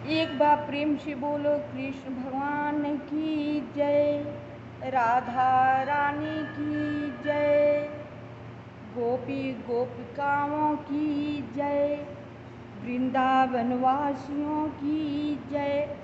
एक बार प्रेम से बोलो कृष्ण भगवान की जय, राधा रानी की जय, गोपी गोपिकाओं की जय, वृंदावन वासियों की जय।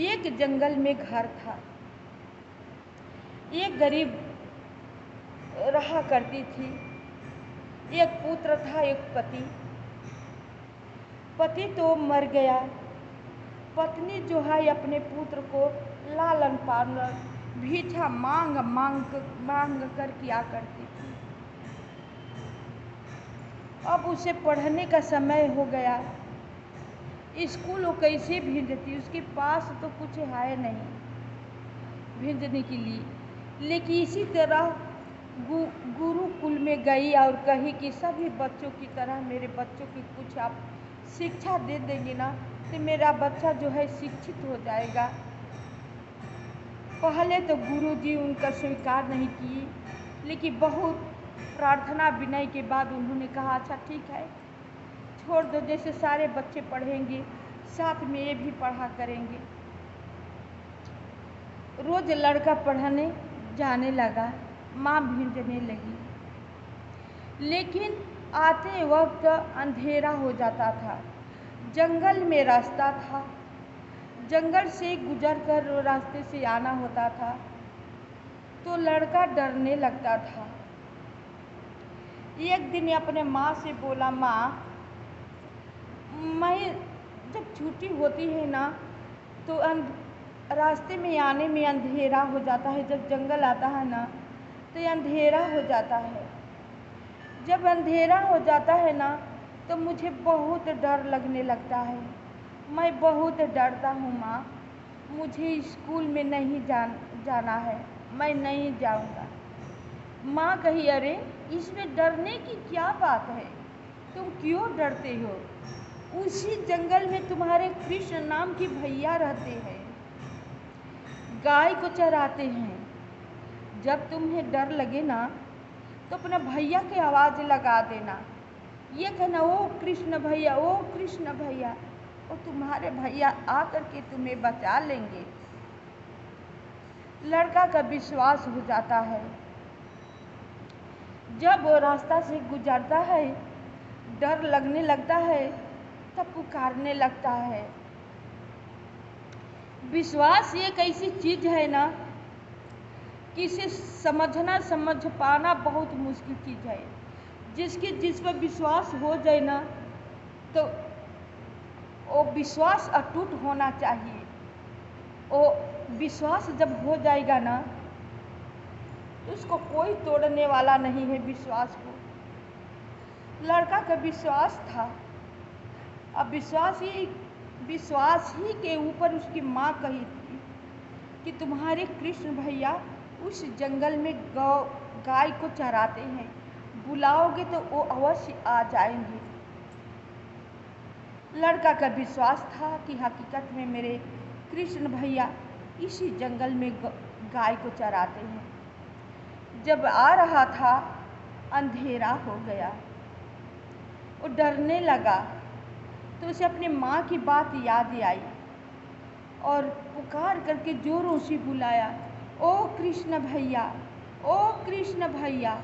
एक जंगल में घर था। एक गरीब रहा करती थी। एक पुत्र था, एक पति। पति तो मर गया। पत्नी जो है अपने पुत्र को लालन पालन भिक्षा मांग कर किया करती थी। अब उसे पढ़ने का समय हो गया। स्कूल वो कैसे भेजती, उसके पास तो कुछ है नहीं भेजने के लिए। लेकिन इसी तरह गुरुकुल में गई और कही कि सभी बच्चों की तरह मेरे बच्चों की कुछ आप शिक्षा दे देंगे ना तो मेरा बच्चा जो है शिक्षित हो जाएगा। पहले तो गुरुजी उनका स्वीकार नहीं किए, लेकिन बहुत प्रार्थना विनय के बाद उन्होंने कहा अच्छा ठीक है, छोड़ दो, जैसे सारे बच्चे पढ़ेंगे साथ में ये भी पढ़ा करेंगे। रोज लड़का पढ़ने जाने लगा, माँ भेजने लगी। लेकिन आते वक्त अंधेरा हो जाता था। जंगल में रास्ता था, जंगल से गुजर कर रास्ते से आना होता था, तो लड़का डरने लगता था। एक दिन अपने माँ से बोला, माँ मैं जब छुट्टी होती है ना तो रास्ते में आने में अंधेरा हो जाता है। जब जंगल आता है ना तो अंधेरा हो जाता है। जब अंधेरा हो जाता है ना तो मुझे बहुत डर लगने लगता है। मैं बहुत डरता हूँ माँ, मुझे स्कूल में नहीं जाना है, मैं नहीं जाऊँगा। माँ कही, अरे इसमें डरने की क्या बात है, तुम क्यों डरते हो? उसी जंगल में तुम्हारे कृष्ण नाम के भैया रहते हैं, गाय को चराते हैं। जब तुम्हें डर लगे ना तो अपना भैया की आवाज़ लगा देना, ये कहना ओ कृष्ण भैया, ओ कृष्ण भैया, और तुम्हारे भैया आकर के तुम्हें बचा लेंगे। लड़का का विश्वास हो जाता है। जब वो रास्ता से गुजरता है, डर लगने लगता है, तब पुकारने लगता है। विश्वास एक ऐसी चीज़ है ना कि इसे समझ पाना बहुत मुश्किल चीज़ है। जिस पर विश्वास हो जाए ना तो वो विश्वास अटूट होना चाहिए। वो विश्वास जब हो जाएगा ना तो उसको कोई तोड़ने वाला नहीं है विश्वास को। लड़का का विश्वास था। अब विश्वास ही के ऊपर उसकी माँ कही थी कि तुम्हारे कृष्ण भैया उस जंगल में गाय को चराते हैं, बुलाओगे तो वो अवश्य आ जाएंगे। लड़का का विश्वास था कि हकीकत में मेरे कृष्ण भैया इसी जंगल में गाय को चराते हैं। जब आ रहा था अंधेरा हो गया, वो डरने लगा तो उसे अपनी माँ की बात याद आई और पुकार करके जोरों से बुलाया, ओ कृष्ण भैया, ओ कृष्ण भैया,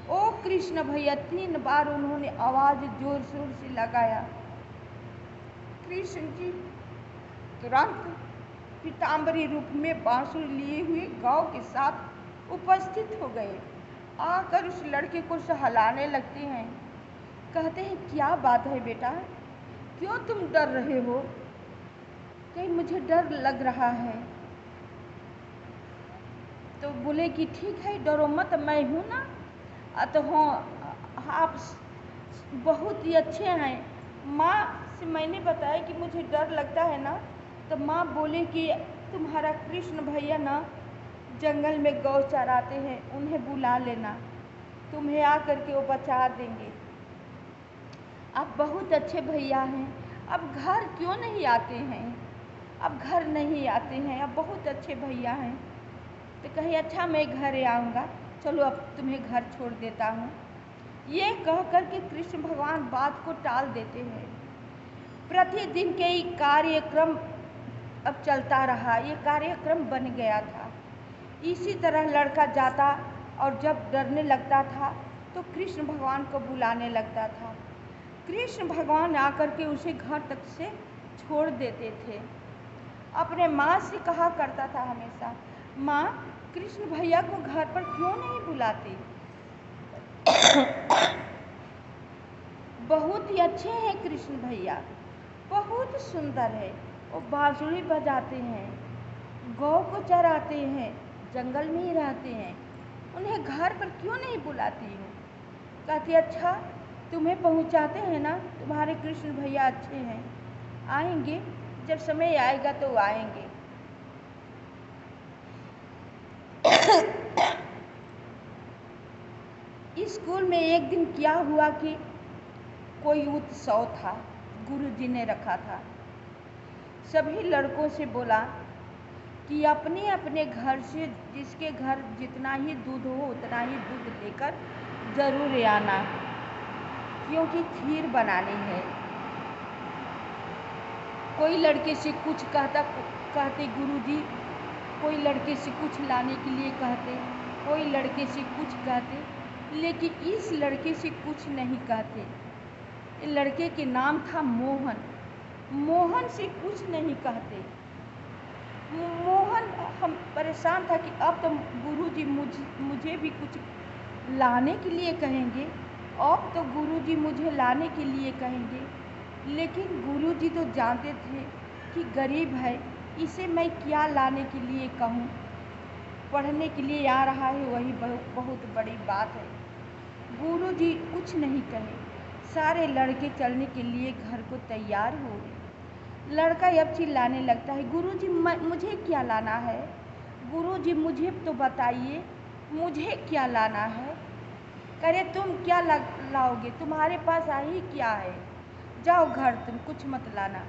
ओ कृष्ण भैया। 3 बार उन्होंने आवाज़ जोर शोर से लगाया। कृष्ण जी तुरंत पीताम्बरी रूप में बांसुरी लिए हुए गाँव के साथ उपस्थित हो गए। आकर उस लड़के को सहलाने लगते हैं। कहते हैं, क्या बात है बेटा, क्यों तुम डर रहे हो? कहीं मुझे डर लग रहा है। तो बोले कि ठीक है, डरो मत, मैं हूँ ना। तो हाँ, आप बहुत ही अच्छे हैं। माँ से मैंने बताया कि मुझे डर लगता है ना, तो माँ बोले कि तुम्हारा कृष्ण भैया ना जंगल में गौ चराते हैं, उन्हें बुला लेना, तुम्हें आकर के वो बचा देंगे। आप बहुत अच्छे भैया हैं, अब घर क्यों नहीं आते हैं? अब घर नहीं आते हैं, अब बहुत अच्छे भैया हैं। तो कहे अच्छा मैं घर आऊँगा, चलो अब तुम्हें घर छोड़ देता हूँ। ये कहकर के कृष्ण भगवान बात को टाल देते हैं। प्रतिदिन के ही कार्यक्रम अब चलता रहा, ये कार्यक्रम बन गया था। इसी तरह लड़का जाता और जब डरने लगता था तो कृष्ण भगवान को बुलाने लगता था। कृष्ण भगवान आकर के उसे घर तक से छोड़ देते थे। अपने माँ से कहा करता था हमेशा, माँ कृष्ण भैया को घर पर क्यों नहीं बुलाते? बहुत ही अच्छे हैं कृष्ण भैया, बहुत सुंदर है, वो बांसुरी बजाते हैं, गौ को चराते हैं, जंगल में ही रहते हैं, उन्हें घर पर क्यों नहीं बुलाती हूँ? कहती अच्छा तुम्हें पहुँचाते हैं ना, तुम्हारे कृष्ण भैया अच्छे हैं, आएंगे, जब समय आएगा तो आएंगे। स्कूल में एक दिन क्या हुआ कि कोई उत्सव था, गुरुजी ने रखा था। सभी लड़कों से बोला कि अपने अपने घर से जिसके घर जितना ही दूध हो उतना ही दूध लेकर जरूर आना, क्योंकि खीर बनानी है। कोई लड़के से कुछ कहते गुरुजी, कोई लड़के से कुछ लाने के लिए कहते, कोई लड़के से कुछ कहते, लेकिन इस लड़के से कुछ नहीं कहते। लड़के के नाम था मोहन। मोहन से कुछ नहीं कहते। मोहन हम परेशान था कि अब तो गुरुजी मुझे भी कुछ लाने के लिए कहेंगे, अब तो गुरुजी मुझे लाने के लिए कहेंगे, लेकिन गुरुजी तो जानते थे कि गरीब है, इसे मैं क्या लाने के लिए कहूँ। पढ़ने के लिए आ रहा है, वही बहुत बड़ी बात है। गुरुजी कुछ नहीं कहे। सारे लड़के चलने के लिए घर को तैयार हो गए। लड़का अब चिल्लाने लगता है, गुरुजी मुझे क्या लाना है? गुरुजी मुझे तो बताइए, मुझे क्या लाना है? करे तुम क्या लाओगे? तुम्हारे पास ही क्या है? जाओ घर, तुम कुछ मत लाना।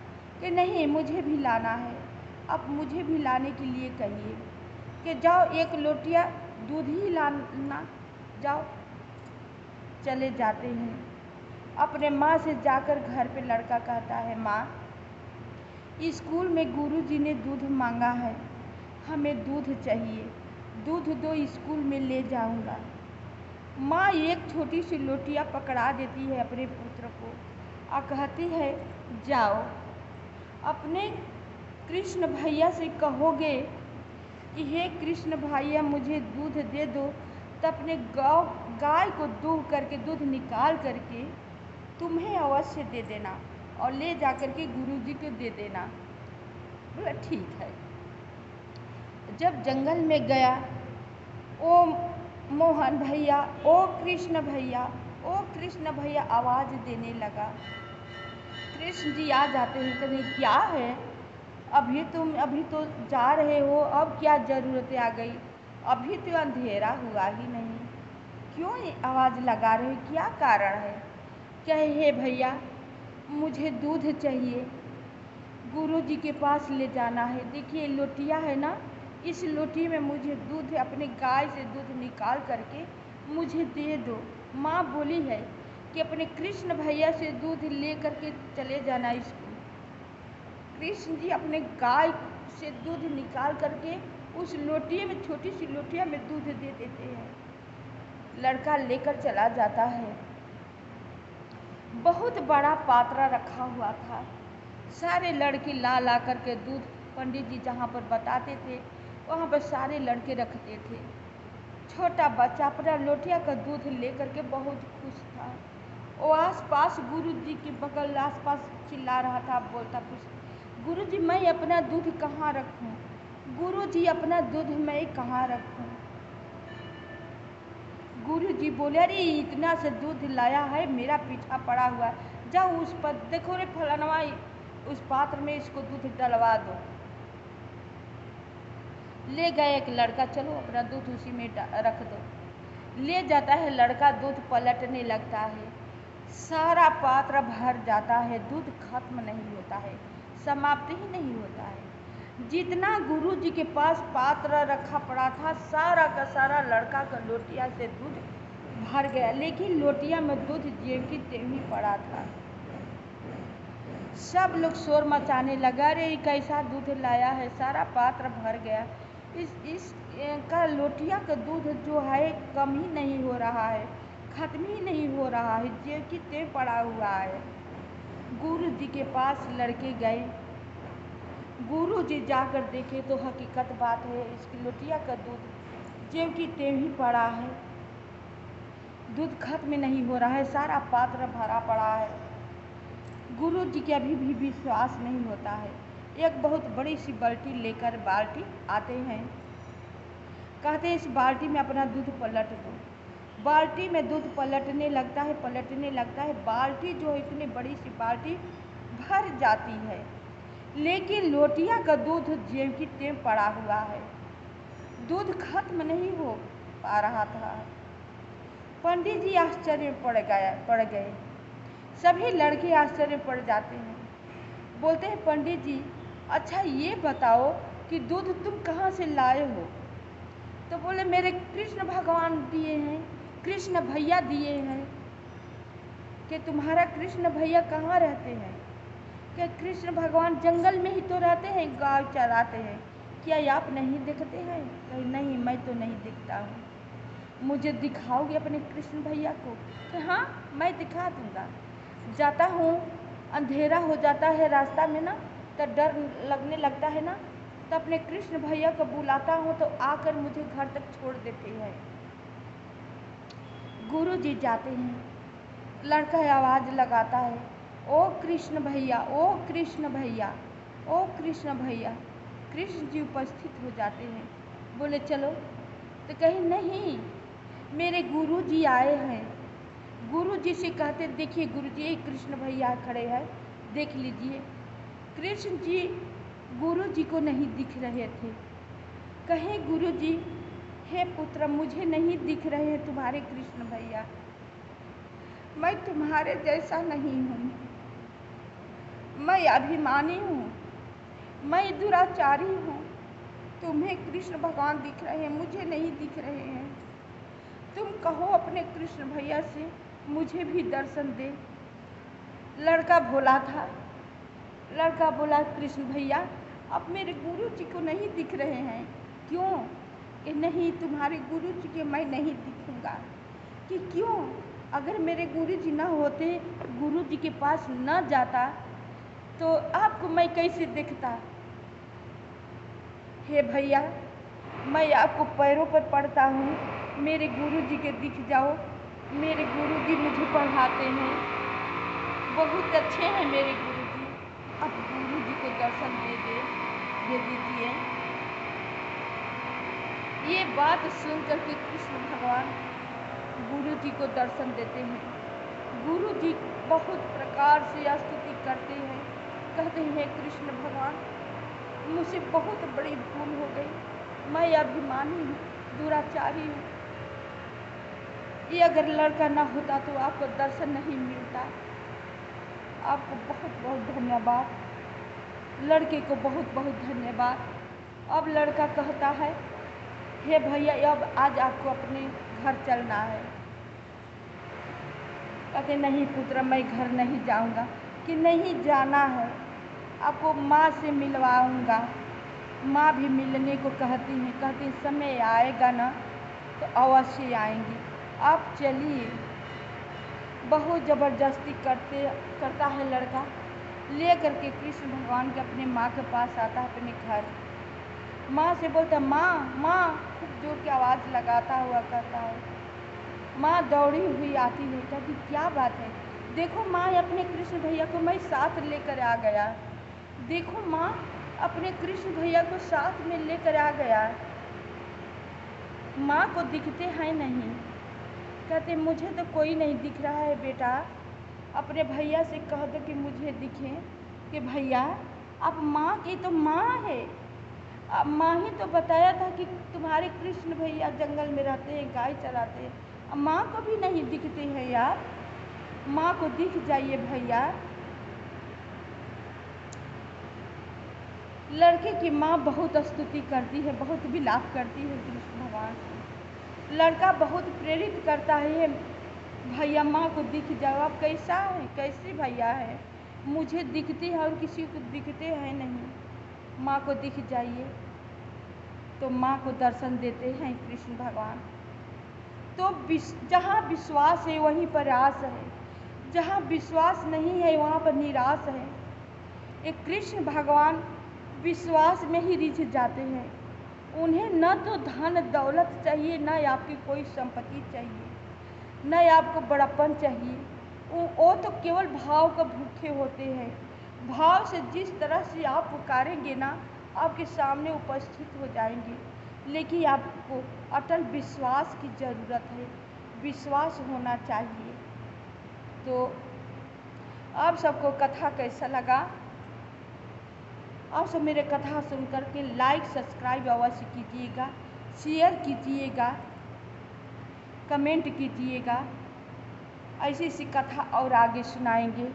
कि नहीं मुझे भी लाना है, अब मुझे भी लाने के लिए कहिए। कि जाओ एक लोटिया दूध ही लाना, जाओ। चले जाते हैं। अपने माँ से जाकर घर पे लड़का कहता है, माँ स्कूल में गुरुजी ने दूध मांगा है, हमें दूध चाहिए, दूध दो, स्कूल में ले जाऊंगा। माँ एक छोटी सी लोटिया पकड़ा देती है अपने पुत्र को और कहती है, जाओ अपने कृष्ण भैया से कहोगे कि हे कृष्ण भैया मुझे दूध दे दो, तो अपने गाय को दूह करके दूध निकाल करके तुम्हें अवश्य दे देना और ले जा कर के गुरुजी को दे देना। बोला ठीक है। जब जंगल में गया, ओ मोहन भैया, ओ कृष्ण भैया, ओ कृष्ण भैया आवाज़ देने लगा। कृष्ण जी आ जाते हैं, कहते क्या है, अभी तो जा रहे हो, अब क्या ज़रूरत आ गई? अभी तो अंधेरा हुआ ही नहीं, क्यों आवाज़ लगा रहे हो, क्या कारण है? कहे हे भैया मुझे दूध चाहिए, गुरुजी के पास ले जाना है। देखिए लोटिया है ना, इस लोटी में मुझे दूध, अपने गाय से दूध निकाल करके मुझे दे दो। माँ बोली है कि अपने कृष्ण भैया से दूध ले करके चले जाना स्कूल। कृष्ण जी अपने गाय से दूध निकाल करके उस लोटिया में, छोटी सी लोटिया में दूध दे देते हैं। लड़का लेकर चला जाता है। बहुत बड़ा पात्रा रखा हुआ था, सारे लड़के ला करके दूध, पंडित जी जहाँ पर बताते थे वहाँ पर सारे लड़के रखते थे। छोटा बच्चा अपना लोटिया का दूध लेकर के बहुत खुश था। वो आसपास गुरुजी के बगल आसपास चिल्ला रहा था, बोलता कुछ, गुरुजी मैं अपना दूध कहाँ रखूं? गुरुजी अपना दूध मैं कहाँ रखूं? गुरुजी बोले, अरे इतना से दूध लाया है, मेरा पीछा पड़ा हुआ है, जाओ उस पर देखो रे फलानवा, उस पात्र में इसको दूध डलवा दो। ले गए एक लड़का, चलो अपना दूध उसी में रख दो। ले जाता है लड़का, दूध पलटने लगता है, सारा पात्र भर जाता है, दूध खत्म नहीं होता है, समाप्त ही नहीं होता है। जितना गुरुजी के पास पात्र रखा पड़ा था, सारा का सारा लड़का का लोटिया से दूध भर गया, लेकिन लोटिया में दूध ज्यों की त्यों ही पड़ा था। सब लोग शोर मचाने लगा, अरे ये कैसा दूध लाया है, सारा पात्र भर गया। इस का लोटिया का दूध जो है कम ही नहीं हो रहा है, खत्म ही नहीं हो रहा है, ज्यों की त्यों पड़ा हुआ है। गुरु जी के पास लड़के गए। गुरु जी जाकर देखे तो हकीकत बात है, इसकी लोटिया का दूध ज्यों की त्यों ही पड़ा है, दूध खत्म नहीं हो रहा है, सारा पात्र भरा पड़ा है। गुरु जी के अभी भी विश्वास नहीं होता है। एक बहुत बड़ी सी बाल्टी लेकर बाल्टी आते हैं, कहते हैं इस बाल्टी में अपना दूध पलट दो। बाल्टी में दूध पलटने लगता है, बाल्टी जो है इतनी बड़ी सी बाल्टी भर जाती है, लेकिन लोटिया का दूध ज्यों की त्यों पड़ा हुआ है, दूध खत्म नहीं हो पा रहा था। पंडित जी आश्चर्य पड़ गए। सभी लड़के आश्चर्य पड़ जाते हैं। बोलते हैं पंडित जी, अच्छा ये बताओ कि दूध तुम कहाँ से लाए हो? तो बोले मेरे कृष्ण भगवान दिए हैं, कृष्ण भैया दिए हैं। कि तुम्हारा कृष्ण भैया कहाँ रहते हैं? कि कृष्ण भगवान जंगल में ही तो रहते हैं, गाय चराते हैं, क्या आप नहीं देखते हैं? कहीं नहीं, मैं तो नहीं दिखता हूँ, मुझे दिखाओगे अपने कृष्ण भैया को? कि हाँ मैं दिखा दूँगा। जाता हूँ, अंधेरा हो जाता है रास्ता में ना, तो डर लगने लगता है ना, तो अपने कृष्ण भैया को बुलाता हूँ तो आकर मुझे घर तक छोड़ देते हैं। गुरु जी जाते हैं, लड़का आवाज़ लगाता है, ओ कृष्ण भैया, ओ कृष्ण भैया, ओ कृष्ण भैया। कृष्ण जी उपस्थित हो जाते हैं, बोले चलो। तो कहीं नहीं, मेरे गुरु जी आए हैं। गुरु जी से कहते, देखिए गुरु जी, कृष्ण भैया खड़े हैं, देख लीजिए। कृष्ण जी गुरु जी को नहीं दिख रहे थे। कहे गुरु जी, हे पुत्र, मुझे नहीं दिख रहे हैं तुम्हारे कृष्ण भैया, मैं तुम्हारे जैसा नहीं हूँ, मैं अभिमानी हूँ, मैं दुराचारी हूँ। तुम्हें कृष्ण भगवान दिख रहे हैं, मुझे नहीं दिख रहे हैं। तुम कहो अपने कृष्ण भैया से मुझे भी दर्शन दे। लड़का भोला था। लड़का बोला, कृष्ण भैया अब मेरे गुरु जी को नहीं दिख रहे हैं। क्यों? कि नहीं, तुम्हारे गुरु जी के मैं नहीं दिखूंगा। कि क्यों? अगर मेरे गुरु जी ना होते, गुरु जी के पास न जाता, तो आपको मैं कैसे देखता? हे भैया, मैं आपको पैरों पर पड़ता हूँ, मेरे गुरु जी के दिख जाओ। मेरे गुरु जी मुझे पढ़ाते हैं, बहुत अच्छे हैं मेरे गुरु जी, अब गुरु जी को दर्शन दे दीजिए। ये बात सुन कर के कृष्ण भगवान गुरु जी को दर्शन देते हैं। गुरु जी बहुत प्रकार से स्तुति करते हैं, कहते हैं कृष्ण भगवान, मुझसे बहुत बड़ी भूल हो गई, मैं अभिमानी हूँ, दुराचारी हूँ। ये अगर लड़का ना होता तो आपको दर्शन नहीं मिलता। आपको बहुत बहुत धन्यवाद, लड़के को बहुत बहुत धन्यवाद। अब लड़का कहता है, हे भैया, अब आज आपको अपने घर चलना है। कहते नहीं पुत्र, मैं घर नहीं जाऊंगा। कि नहीं जाना है, आपको माँ से मिलवाऊंगा। माँ भी मिलने को कहती हैं, कहती समय आएगा ना तो अवश्य आएंगी, आप चलिए। बहुत ज़बरदस्ती करता है लड़का, ले करके कृष्ण भगवान के अपने माँ के पास आता है, अपने घर। माँ से बोलता, माँ माँ, खूब जोर की आवाज़ लगाता हुआ कहता है। माँ दौड़ी हुई आती है, कहती क्या बात है? देखो माँ, अपने कृष्ण भैया को मैं साथ लेकर आ गया। देखो माँ, अपने कृष्ण भैया को साथ में लेकर आ गया। माँ को दिखते हैं नहीं। कहते मुझे तो कोई नहीं दिख रहा है बेटा, अपने भैया से कह दो कि मुझे दिखे। कि भैया, अब माँ की तो माँ है, अब माँ ही तो बताया था कि तुम्हारे कृष्ण भैया जंगल में रहते हैं, गाय चराते हैं। अब माँ को भी नहीं दिखते हैं यार, माँ को दिख जाइए भैया। लड़के की माँ बहुत स्तुति करती है, बहुत विलाप करती है कृष्ण भगवान से। लड़का बहुत प्रेरित करता है, भैया माँ को दिख जाओ। आप कैसा है, कैसे भैया है, मुझे दिखते हैं और किसी को दिखते हैं नहीं, माँ को दिख जाइए। तो माँ को दर्शन देते हैं कृष्ण भगवान। तो जहाँ विश्वास है वहीं पर आस है, जहाँ विश्वास नहीं है वहाँ पर निराश है। एक कृष्ण भगवान विश्वास में ही रिझ जाते हैं। उन्हें न तो धन दौलत चाहिए, न आपकी कोई संपत्ति चाहिए, न आपको बड़प्पन चाहिए। वो तो केवल भाव का भूखे होते हैं। भाव से जिस तरह से आप पुकारेंगे ना, आपके सामने उपस्थित हो जाएंगे। लेकिन आपको अटल विश्वास की ज़रूरत है, विश्वास होना चाहिए। तो आप सबको कथा कैसा लगा? आप सब मेरे कथा सुन कर के लाइक सब्सक्राइब अवश्य कीजिएगा, शेयर कीजिएगा, कमेंट कीजिएगा। ऐसी ऐसी कथा और आगे सुनाएंगे।